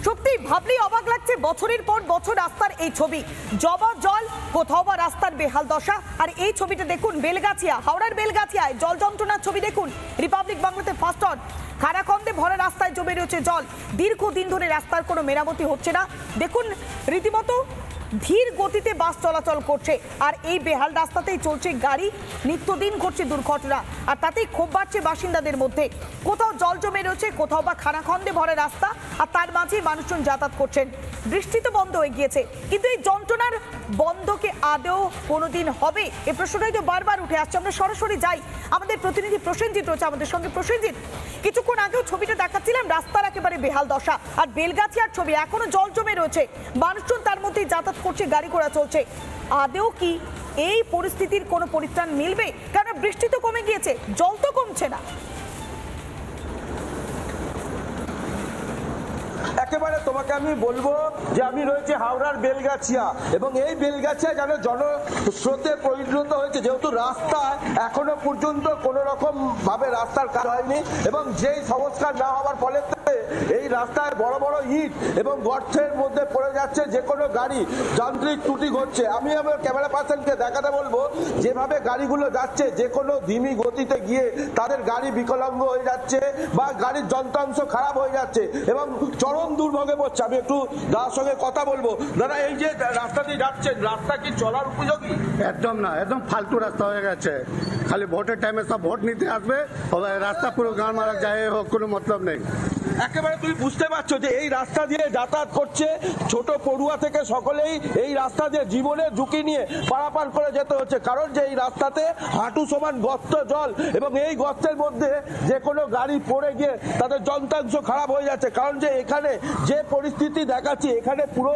সত্যি ভাবলেই অবাক লাগছে, বছরের পর বছর রাস্তার এই ছবি, জবা জল, কোথাও বা রাস্তার বেহাল দশা। আর এই ছবিটা দেখুন, বেলগাছিয়া, হাওড়ার বেলগাছিয়ায় জল যন্ত্রণার ছবি দেখুন। রিপাবলিক বাংলাতে ফার্স্ট অন, খানাখন্দে ভরা রাস্তায় জমে রয়েছে জল। দীর্ঘদিন ধরে রাস্তার কোনো মেরামতি হচ্ছে না। দেখুন রীতিমতো ধীর গতিতে বাস চলাচল করছে, আর এই বেহাল রাস্তাতেই চলছে গাড়ি। নিত্যদিন ঘটছে দুর্ঘটনা, আর তাতেই ক্ষোভ বাড়ছে বাসিন্দাদের মধ্যে। কোথাও জল জমে রয়েছে, কোথাও বা খানাখন্দে ভরা রাস্তা, আর তার মাঝে মানুষজন যাতায়াত করছেন। বৃষ্টি তো বন্ধ হয়ে গিয়েছে, কিন্তু এই যন্ত্রণার বন্ধকে আদৌ কোনোদিন হবে, এই প্রশ্নটাই তো বারবার উঠে আসছে। আমরা সরাসরি যাই, আমাদের প্রতিনিধি প্রসেনজিৎ রয়েছে আমাদের সঙ্গে। প্রসেনজিৎ, কিছুক্ষণ আগেও ছবিটা দেখাচ্ছিলাম, রাস্তার একেবারে বেহাল দশা, আর বেলগাছিয়ার ছবি, এখনো জল জমে রয়েছে, মানুষজন তার মধ্যেই যাতায়াত করছে, গাড়ি ঘোড়া চলছে। আদৌ কি এই পরিস্থিতির কোনো পরিত্রাণ মিলবে? কারণ বৃষ্টি তো কমে গিয়েছে, জল তো কমছে না। একেবারে তোমাকে আমি বলবো যে আমি রয়েছে হাওড়ার বেলগাছিয়া, এবং এই বেলগাছিয়া যেন জনস্রোতে পরিণত হয়েছে, যেহেতু রাস্তায় এখনো পর্যন্ত কোনো রকম ভাবে রাস্তার কাজ হয়নি, এবং যেই সংস্কার না হওয়ার ফলে এই রাস্তায় বড় বড় ইট এবং গর্তের মধ্যে পড়ে যাচ্ছে যে কোনো গাড়ি, যান্ত্রিক ত্রুটি ঘটছে। আমি আমার ক্যামেরা পার্সনকে দেখাতে বলবো, যেভাবে গাড়িগুলো যাচ্ছে, যে কোনো ধিমি গতিতে গিয়ে তাদের গাড়ি বিকলাঙ্গ হয়ে যাচ্ছে বা গাড়ির যন্ত্রাংশ খারাপ হয়ে যাচ্ছে এবং চরম দুর্ভোগে পড়ছে। আমি একটু দাদার সঙ্গে কথা বলবো। দাদা, এই যে রাস্তা দিয়ে যাচ্ছেন, রাস্তা কি চলার উপযোগী? একদম না, একদম ফালতু রাস্তা হয়ে গেছে। খালি ভোটের টাইমে সব ভোট নিতে আসবে, রাস্তা পুরো গাঁ মারা যায়, কোনো মতলব নেই। একেবারে তুমি বুঝতে পারছো যে এই রাস্তা দিয়ে যাতায়াত করছে ছোট পড়ুয়া থেকে সকলেই এই রাস্তা দিয়ে জীবনের ঝুঁকি নিয়ে পারাপার করে যেতে হচ্ছে, কারণ যে এই রাস্তাতে হাঁটু সমান গর্ত জল, এবং এই গর্তের মধ্যে যে কোনো গাড়ি পড়ে গিয়ে তাদের যন্ত্রাংশ খারাপ হয়ে যাচ্ছে। কারণ যে এখানে যে পরিস্থিতি দেখাচ্ছি, এখানে পুরো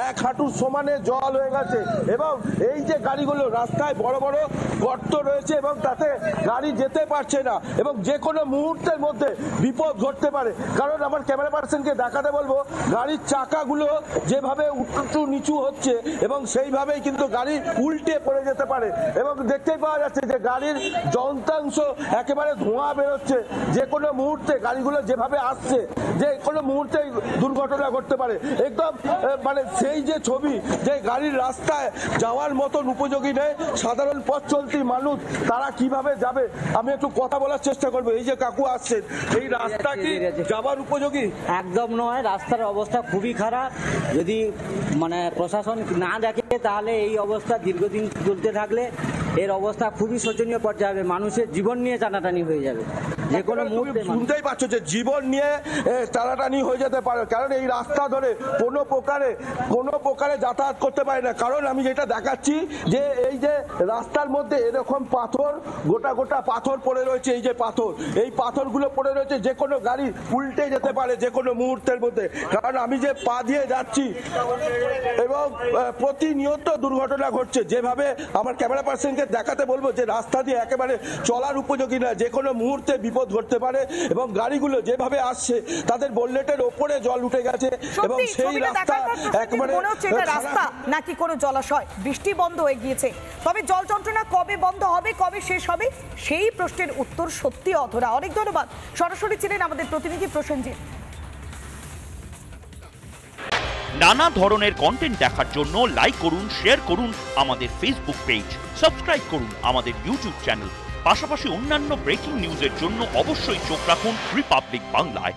এক হাঁটু সমানে জল হয়ে গেছে, এবং এই যে গাড়িগুলো রাস্তায় বড় বড় গর্ত রয়েছে এবং তাতে গাড়ি যেতে পারছে না, এবং যে কোনো মুহূর্তের মধ্যে বিপদ ঘটতে পারে। কারণ আমার ক্যামেরা পার্সনকে দেখাতে বলবো, গাড়ির চাকাগুলো যেভাবে উঁচু নিচু হচ্ছে এবং সেইভাবেই কিন্তু গাড়ি উল্টে পড়ে যেতে পারে, এবং দেখতেই পাওয়া যাচ্ছে যে গাড়ির যন্ত্রাংশ একেবারে ধোঁয়া বেরোচ্ছে। যে কোনো মুহূর্তে গাড়িগুলো যেভাবে আসছে, যে কোনো মুহূর্তে দুর্ঘটনা ঘটতে পারে। একদম মানে সেই যে ছবি, যে গাড়ির রাস্তায় যাওয়ার মতন উপযোগী নেই, সাধারণ পথ চলতি মানুষ তারা কিভাবে যাবে। আমি একটু কথা বলার চেষ্টা করবো। এই যে কাকু আসছেন, এই রাস্তা কি যাওয়ার উপযোগী? একদম নয়, রাস্তার অবস্থা খুবই খারাপ। যদি মানে প্রশাসন না দেখে, তাহলে এই অবস্থা দীর্ঘদিন চলতে থাকলে এর অবস্থা খুবই শোচনীয় পর্যায়ে যাবে, মানুষের জীবন নিয়ে টানাটানি হয়ে যাবে। যে কোনো মুহূর্তে শুনতেই পাচ্ছ যে জীবন নিয়ে টানাটানি হয়ে যেতে পারে, কারণ এই রাস্তা ধরে কোনো প্রকারে যাতায়াত করতে পারে না। কারণ আমি যেটা দেখাচ্ছি, যে এই যে রাস্তার মধ্যে এরকম পাথর, গোটা গোটা পাথর পড়ে রয়েছে, এই যে পাথর, এই পাথরগুলো পড়ে রয়েছে, যে কোনো গাড়ি উল্টে যেতে পারে যে কোনো মুহূর্তের মধ্যে। কারণ আমি যে পা দিয়ে যাচ্ছি এবং প্রতিনিয়ত দুর্ঘটনা ঘটছে। যেভাবে আমার ক্যামেরা পার্সনকে দেখাতে বলবো যে রাস্তা দিয়ে একেবারে চলার উপযোগী না, যে কোনো মুহূর্তে বিপদ ঘটতে পারে, এবং গাড়িগুলো যেভাবে আসছে তাদের বোল্লেটের ওপরে জল উঠে গেছে, এবং সেই রাস্তা একেবারে রাস্তা নাকি কোনো জলাশয়। বৃষ্টি বন্ধ হয়ে গিয়েছে, তবে জল যন্ত্রণা কবে বন্ধ হবে, কবে শেষ হবে, সেই প্রশ্নের উত্তর সত্যি অধরা। অনেক ধন্যবাদ। সরাসরি ছিলেন আমাদের প্রতিনিধি প্রসেনজিৎ। নানা ধরনের কন্টেন্ট দেখার জন্য লাইক করুন, শেয়ার করুন আমাদের ফেসবুক পেজ, সাবস্ক্রাইব করুন আমাদের ইউটিউব চ্যানেল। পাশাপাশি অন্যান্য ব্রেকিং নিউজের জন্য অবশ্যই চোখ রাখুন রিপাবলিক বাংলায়।